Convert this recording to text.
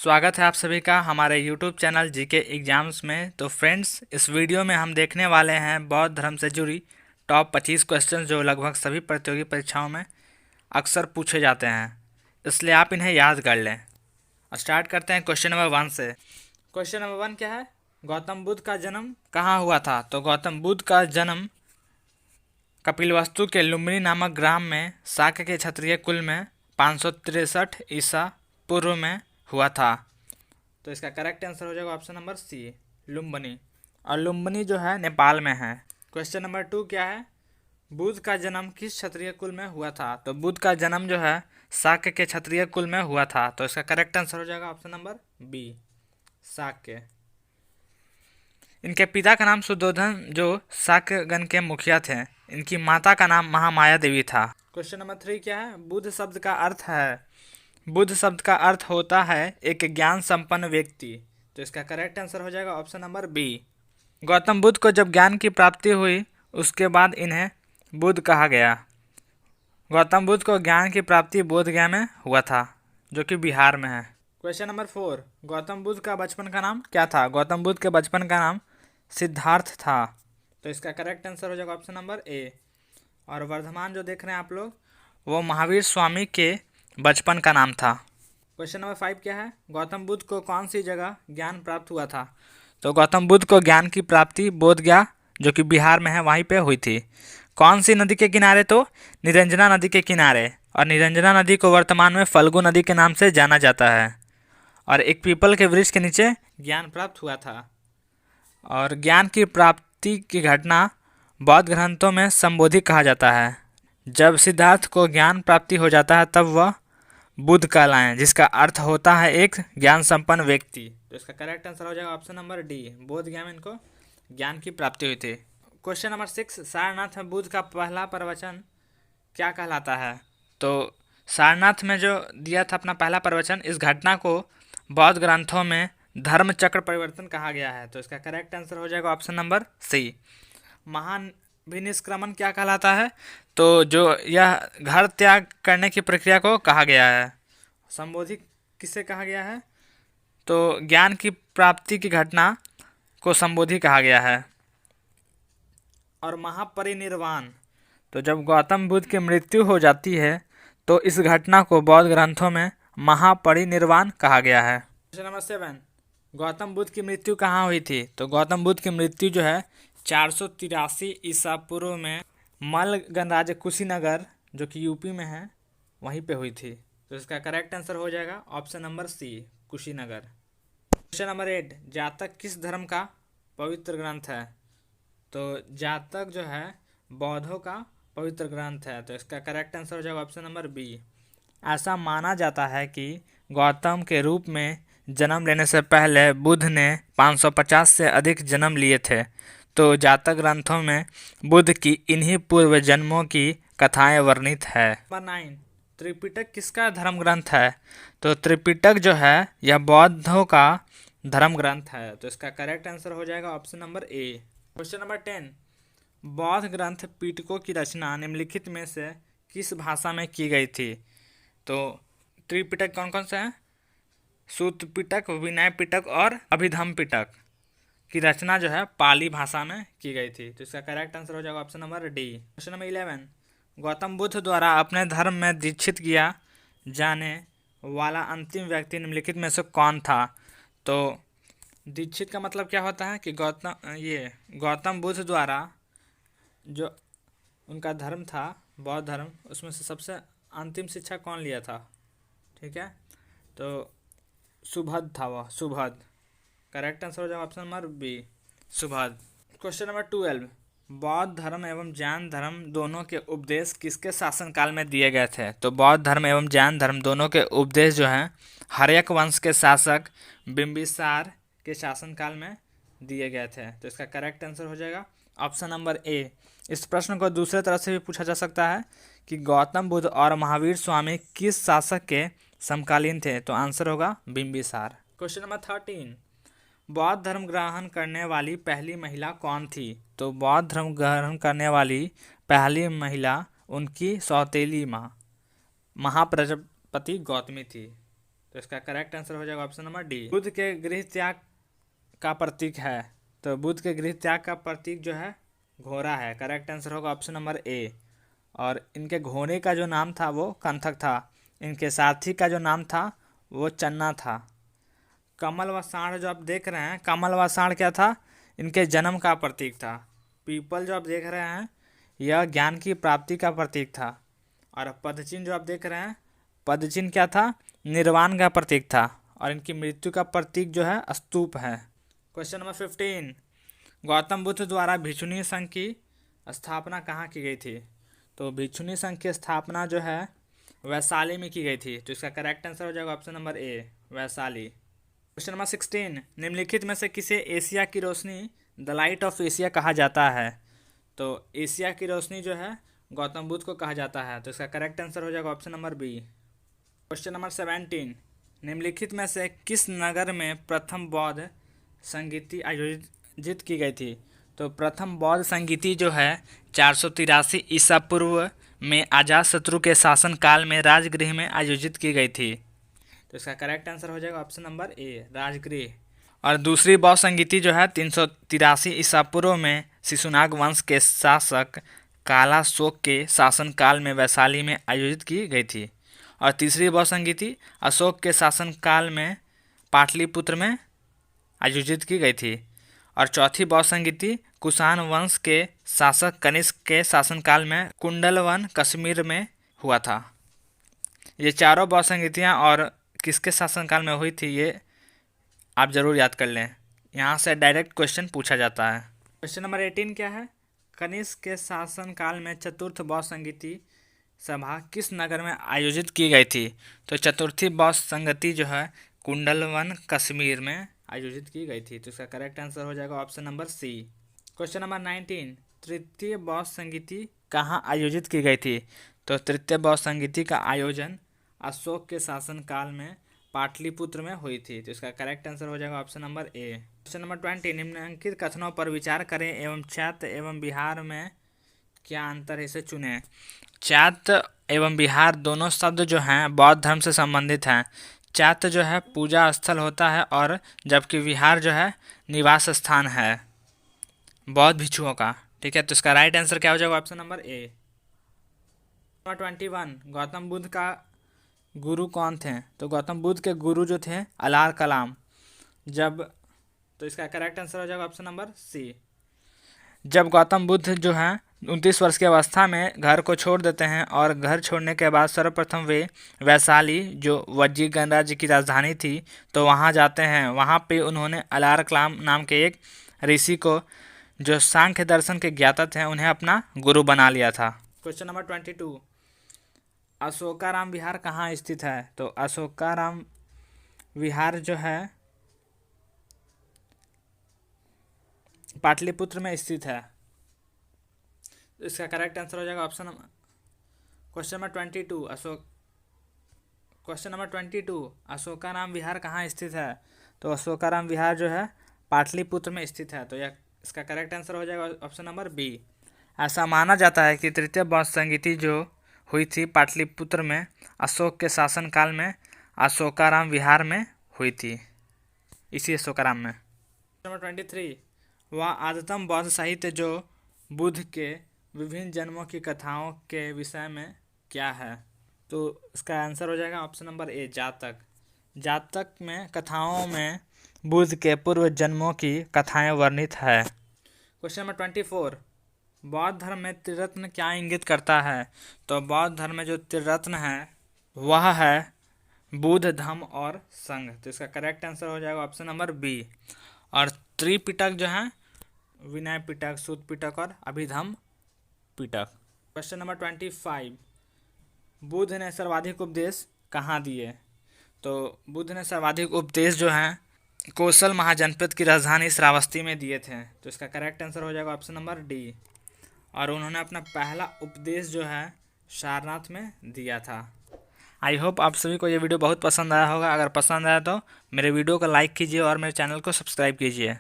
स्वागत है आप सभी का हमारे YouTube चैनल जीके एग्जाम्स में। तो फ्रेंड्स, इस वीडियो में हम देखने वाले हैं बौद्ध धर्म से जुड़ी टॉप 25 क्वेश्चन जो लगभग सभी प्रतियोगी परीक्षाओं में अक्सर पूछे जाते हैं, इसलिए आप इन्हें याद कर लें। स्टार्ट करते हैं क्वेश्चन नंबर 1 से। क्वेश्चन नंबर 1 क्या है? गौतम बुद्ध का जन्म कहाँ हुआ था? तो गौतम बुद्ध का जन्म कपिलवस्तु के लुम्बिनी नामक ग्राम में शाक्य के क्षत्रिय कुल में 563 ईसा पूर्व में हुआ था। तो इसका करेक्ट आंसर हो जाएगा ऑप्शन नंबर सी, लुम्बिनी। और लुम्बिनी जो है नेपाल में है। क्वेश्चन नंबर 2 क्या है? बुद्ध का जन्म किस क्षत्रिय कुल में हुआ था? तो बुद्ध का जन्म जो है शाक्य के क्षत्रिय कुल में हुआ था। तो इसका करेक्ट आंसर हो जाएगा ऑप्शन नंबर बी, शाक्य। इनके पिता का नाम सुद्धोधन जो शाक्यगण के मुखिया थे। इनकी माता का नाम महामाया देवी था। क्वेश्चन नंबर 3 क्या है? बुद्ध शब्द का अर्थ है। बुद्ध शब्द का अर्थ होता है एक ज्ञान संपन्न व्यक्ति। तो इसका करेक्ट आंसर हो जाएगा option number B. Gautam Buddha को जब ज्ञान की प्राप्ति हुई उसके बाद इन्हें बुद्ध कहा गया। गौतम बुद्ध को ज्ञान की प्राप्ति बोध गया में हुआ था, जो कि बिहार में है। क्वेश्चन नंबर 4, गौतम बुद्ध का बचपन का नाम क्या था? गौतम बुद्ध के बचपन का नाम सिद्धार्थ था। तो इसका करेक्ट आंसर हो जाएगा ऑप्शन नंबर ए। और वर्धमान जो देख रहे हैं आप लोग, वो महावीर स्वामी के बचपन का नाम था। क्वेश्चन नंबर 5 क्या है? गौतम बुद्ध को कौन सी जगह ज्ञान प्राप्त हुआ था? तो गौतम बुद्ध को ज्ञान की प्राप्ति बोध गया, जो कि बिहार में है, वहीं पे हुई थी। कौन सी नदी के किनारे? तो निरंजना नदी के किनारे। और निरंजना नदी को वर्तमान में फल्गु नदी के नाम से जाना जाता है। और एक पीपल के वृक्ष के नीचे ज्ञान प्राप्त हुआ था। और ज्ञान की प्राप्ति की घटना बौद्ध ग्रंथों में संबोधि कहा जाता है। जब सिद्धार्थ को ज्ञान प्राप्ति हो जाता है तब वह बुद्ध कहलाएं, जिसका अर्थ होता है एक ज्ञान संपन्न व्यक्ति। तो इसका करेक्ट आंसर हो जाएगा ऑप्शन नंबर डी, बोध गया में इनको ज्ञान की प्राप्ति हुई थी। क्वेश्चन नंबर 6, सारनाथ में बुद्ध का पहला प्रवचन क्या कहलाता है? तो सारनाथ में जो दिया था अपना पहला प्रवचन, इस घटना को बौद्ध ग्रंथों में धर्म चक्र परिवर्तन कहा गया है। तो इसका करेक्ट आंसर हो जाएगा ऑप्शन नंबर सी, महाभिनिष्क्रमण क्या कहलाता है? तो जो यह घर त्याग करने की प्रक्रिया को कहा गया है। संबोधि किसे कहा गया है? तो ज्ञान की प्राप्ति की घटना को संबोधि कहा गया है। और महापरिनिर्वाण, तो जब गौतम बुद्ध की मृत्यु हो जाती है तो इस घटना को बौद्ध ग्रंथों में महापरिनिर्वाण कहा गया है। क्वेश्चन नंबर 7, गौतम बुद्ध की मृत्यु कहाँ हुई थी? तो गौतम बुद्ध की मृत्यु जो है 483 ईसा पूर्व में मल्ल गणराज्य कुशीनगर, जो कि यूपी में है, वहीं पे हुई थी। तो इसका करेक्ट आंसर हो जाएगा option number C, Kushinagar. Question number 8, जातक किस धर्म का पवित्र ग्रंथ है? तो जातक जो है बौद्धों का पवित्र ग्रंथ है। तो इसका करेक्ट आंसर हो जाएगा ऑप्शन नंबर बी। ऐसा माना जाता है कि गौतम के रूप में जन्म लेने से पहले बुद्ध ने 550 से अधिक जन्म लिए थे। तो जातक ग्रंथों में बुद्ध की इन्हीं पूर्व जन्मों की कथाएं वर्णित है। नंबर 9, त्रिपिटक किसका धर्म ग्रंथ है? तो त्रिपिटक जो है यह बौद्धों का धर्म ग्रंथ है। तो इसका करेक्ट आंसर हो जाएगा option number A. Question number 10, बौद्ध ग्रंथ पिटकों की रचना निम्नलिखित में से किस भाषा में की गई थी? तो त्रिपिटक कौन कौन से हैं? सूत्र पिटक, विनय पिटक और अभिधम्म पिटक की रचना जो है पाली भाषा में की गई थी। तो इसका करेक्ट आंसर हो जाएगा option number D. Question number 11, Gautam Buddha द्वारा अपने धर्म में दीक्षित किया जाने वाला अंतिम व्यक्ति निम्नलिखित में से कौन था? तो दीक्षित का मतलब क्या होता है कि गौतम बुद्ध द्वारा जो उनका धर्म था बौद्ध धर्म, उसमें से सबसे अंतिम शिक्षा कौन लिया था? ठीक है, तो सुभद था वह, सुभद। करेक्ट आंसर हो जाएगा ऑप्शन नंबर बी, सुभद। क्वेश्चन नंबर 12, बौद्ध धर्म एवं जैन धर्म दोनों के उपदेश किसके शासनकाल में दिए गए थे? तो बौद्ध धर्म एवं जैन धर्म दोनों के उपदेश जो हैं हर्यक वंश के शासक बिंबिसार के शासनकाल में दिए गए थे। तो इसका करेक्ट आंसर हो जाएगा ऑप्शन नंबर ए। इस प्रश्न को दूसरे तरह से भी पूछा जा सकता है कि गौतम बुद्ध और महावीर स्वामी किस शासक के समकालीन थे? तो आंसर होगा बिंबिसार। क्वेश्चन नंबर 13, बौद्ध धर्म ग्रहण करने वाली पहली महिला कौन थी? तो बौद्ध धर्म ग्रहण करने वाली पहली महिला उनकी सौतेली माँ महाप्रजापति गौतमी थी। तो इसका करेक्ट आंसर हो जाएगा ऑप्शन नंबर डी। बुद्ध के गृह त्याग का प्रतीक है, तो बुद्ध के गृह त्याग का प्रतीक जो है घोड़ा है। करेक्ट आंसर होगा ऑप्शन नंबर ए। और इनके घोड़े का जो नाम था वो कंथक था। इनके सारथी का जो नाम था वो चन्ना था। कमल व साढ़ जो आप देख रहे हैं, कमल व साढ़ क्या था? इनके जन्म का प्रतीक था। पीपल जो आप देख रहे हैं यह ज्ञान की प्राप्ति का प्रतीक था। और पदचिन्ह जो आप देख रहे हैं, पदचिन्ह क्या था? निर्वाण का प्रतीक था। और इनकी मृत्यु का प्रतीक जो है स्तूप है। क्वेश्चन नंबर 15, गौतम बुद्ध द्वारा भिक्षुणी संघ की स्थापना कहाँ की गई थी? तो भिक्षुणी संघ की स्थापना जो है वैशाली में की गई थी। तो इसका करेक्ट आंसर हो जाएगा option number A, Vaishali. Question number 16, निम्नलिखित में से किसे एशिया की रोशनी द लाइट ऑफ एशिया कहा जाता है? तो एशिया की रोशनी जो है गौतम बुद्ध को कहा जाता है। तो इसका करेक्ट आंसर हो जाएगा option number B. Question number 17, निम्नलिखित में से किस नगर में प्रथम बौद्ध संगीति आयोजित की गई थी? तो प्रथम बौद्ध संगीति जो है 483 ईसा पूर्व में अजातशत्रु के शासन काल में राजगृह में आयोजित की गई थी। तो इसका करेक्ट आंसर हो जाएगा ऑप्शन नंबर ए, राजगृह। और दूसरी बौद्ध संगीति जो है 383 ईसा पूर्व में शिशुनाग वंश के शासक कालाशोक के शासन काल में वैशाली में आयोजित की गई थी। और तीसरी बौद्ध संगीति अशोक के शासन काल में पाटलिपुत्र में आयोजित की गई थी। और चौथी बौद्ध संगीति कुषाण वंश के शासक कनिष्क के शासनकाल में कुंडलवन कश्मीर में हुआ था। ये चारों बौद्ध संगीतियाँ और किसके शासनकाल में हुई थी ये आप ज़रूर याद कर लें, यहाँ से डायरेक्ट क्वेश्चन पूछा जाता है। क्वेश्चन नंबर 18 क्या है? कनिष्क के शासनकाल में चतुर्थ बौद्ध संगीति सभा किस नगर में आयोजित की गई थी? तो चतुर्थी बौद्ध संगति जो है कुंडलवन कश्मीर में आयोजित की गई थी। तो इसका करेक्ट आंसर हो जाएगा option number C. Question number 19, तृतीय बौद्ध संगीति कहाँ आयोजित की गई थी? तो तृतीय बौद्ध संगीति का आयोजन अशोक के शासनकाल में पाटलिपुत्र में हुई थी। तो इसका करेक्ट आंसर हो जाएगा option number A. Question number 20, निम्नलिखित कथनों पर विचार करें एवं चैत्य एवं बिहार में क्या अंतर है, इसे चुनें। चैत्य एवं बिहार दोनों शब्द जो हैं बौद्ध धर्म से संबंधित हैं। चैत्य जो है पूजा स्थल होता है और जबकि विहार जो है निवास स्थान है बौद्ध भिक्षुओं का। ठीक है, तो इसका राइट आंसर क्या हो जाएगा? Option number A. Number 21, Gautam Buddha का गुरु कौन थे? तो गौतम बुद्ध के गुरु जो थे अलार कलाम। तो इसका करेक्ट आंसर हो जाएगा ऑप्शन नंबर सी। जब गौतम बुद्ध जो हैं 29 वर्ष की अवस्था में घर को छोड़ देते हैं और घर छोड़ने के बाद सर्वप्रथम वे वैशाली जो वज्जी गणराज्य की राजधानी थी तो वहाँ जाते हैं। वहाँ पे उन्होंने अलार कलाम नाम के एक ऋषि को जो सांख्य दर्शन के ज्ञाता थे उन्हें अपना गुरु बना लिया था। क्वेश्चन नंबर 22, अशोकाराम विहार कहाँ स्थित है? तो अशोकाराम विहार जो है पाटलिपुत्र में स्थित है। तो इसका करेक्ट आंसर हो जाएगा option number question number 22 Ashokaram Vihar कहाँ स्थित है? तो अशोकाराम विहार जो है पाटलिपुत्र में स्थित है। तो यह इसका करेक्ट आंसर हो जाएगा ऑप्शन नंबर बी। ऐसा माना जाता है कि तृतीय बौद्ध संगीति जो हुई थी पाटलिपुत्र में अशोक के शासनकाल में अशोकाराम विहार में हुई थी, इसी अशोकाराम में। नंबर 23, वह आदतम बौद्ध साहित्य जो बुद्ध के विभिन्न जन्मों की कथाओं के विषय में क्या है? तो इसका आंसर हो जाएगा ऑप्शन नंबर ए, जातक। जातक में कथाओं में बुद्ध के पूर्व जन्मों की कथाएं वर्णित है। क्वेश्चन नंबर 24, बौद्ध धर्म में त्रिरत्न क्या इंगित करता है? तो बौद्ध धर्म में जो त्रिरत्न है वह है बुद्ध, धम्म और संघ। तो इसका करेक्ट आंसर हो जाएगा ऑप्शन नंबर बी। और त्रिपिटक जो है विनय पिटक, सूत पिटक और अभिधम्म पिटक। क्वेश्चन नंबर 25, बुद्ध ने सर्वाधिक उपदेश कहाँ दिए? तो बुद्ध ने सर्वाधिक उपदेश जो हैं कौशल महाजनपद की राजधानी श्रावस्ती में दिए थे। तो इसका करेक्ट आंसर हो जाएगा ऑप्शन नंबर डी। और उन्होंने अपना पहला उपदेश जो है सारनाथ में दिया था। आई होप आप सभी को ये वीडियो बहुत पसंद आया होगा। अगर पसंद आया तो मेरे वीडियो को लाइक कीजिए और मेरे चैनल को सब्सक्राइब कीजिए।